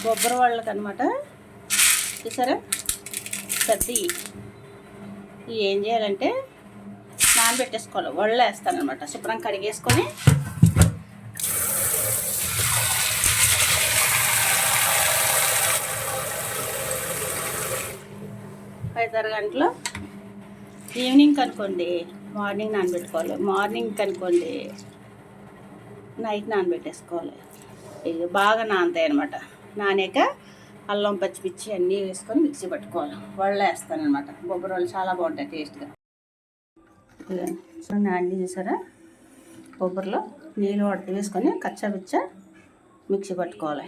బొబ్బర వాళ్ళకి అనమాట. చూసారా పెద్ద ఏం చేయాలంటే నానబెట్టేసుకోవాలి. వడలు వేస్తానమాట. శుభ్రం కడిగేసుకొని ఐదారు గంటలు ఈవినింగ్ అనుకోండి మార్నింగ్ నానబెట్టుకోవాలి. మార్నింగ్ అనుకోండి నైట్ నానబెట్టేసుకోవాలి. ఇవి బాగా నానతాయి అనమాట. నానాక అల్లం పచ్చిమిర్చి అన్నీ వేసుకొని మిక్సీ పట్టుకోవాలి. వడలు వేస్తానమాట. బొబ్బరి వాళ్ళు చాలా బాగుంటాయి టేస్ట్గా. సో నాని చూసారా బొబ్బరిలో నీళ్ళు వడత వేసుకొని కచ్చాపిచ్చ మిక్సీ పట్టుకోవాలి.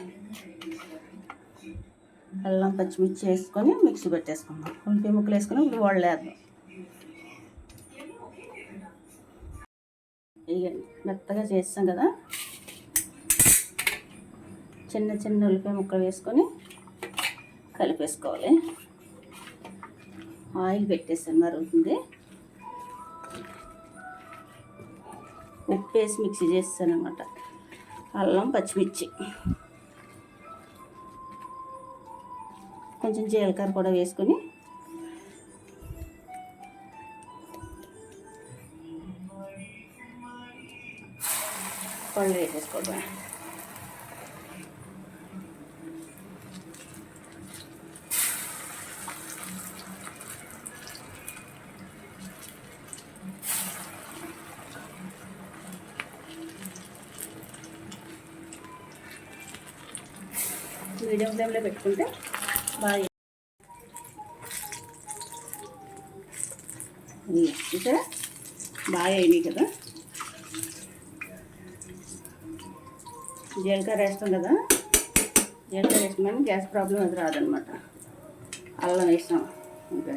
అల్లం పచ్చిమిర్చి వేసుకొని మిక్సీ పెట్టేసుకుందాం. ఉల్లిపాయ ముక్కలు వేసుకొని ఇప్పుడు వడలు వేద్దాం. ఇవన్నీ మెత్తగా చేస్తాం కదా. చిన్న చిన్న ఉల్లిపాయ ముక్కలు వేసుకొని కలిపేసుకోవాలి. ఆయిల్ పెట్టేసాను మరుగుతుంది. ఉప్పు వేసి మిక్సీ చేస్తాను అనమాట. అల్లం పచ్చిమిర్చి కొంచెం జీలకర్ర కూడా వేసుకొని పళ్ళు వేసేసుకోవడం. మీడియం ఫ్లేమ్లో పెట్టుకుంటే బాగా చూసారా బాగా అయినాయి కదా. జీలకర్ర వేస్తాం కదా. జీలకర్ర వేస్తామని గ్యాస్ ప్రాబ్లం అది రాదనమాట. అల్లం వేస్తాం ఇంకా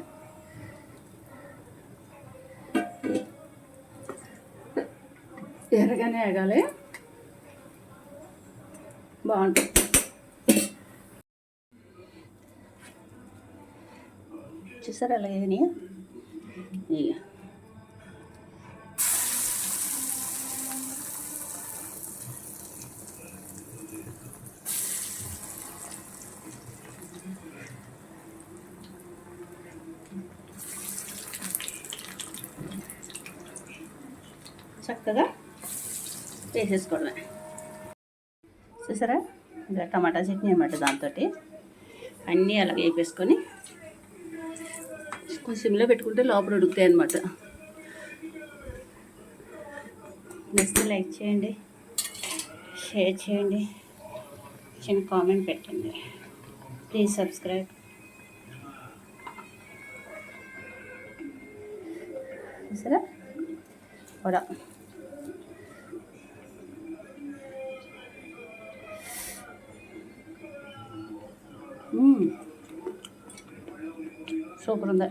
ఎర్రగానే వేగాలి. బాగుంటుంది. చూసారా అలాగే ఇక చక్కగా వేసేసుకోవడమే. చూసారా ఇంకా టమాటా చట్నీ అన్నమాట. దాంతో అన్నీ అలాగే వేపేసుకొని కొంచెం సిమ్లో పెట్టుకుంటే లోపల ఉడుకుతాయి అన్నమాట. నెక్స్ట్ లైక్ చేయండి, షేర్ చేయండి, చిన్న కామెంట్ పెట్టండి. Please subscribe. చూసారా వడ సూపర్ ఉంది.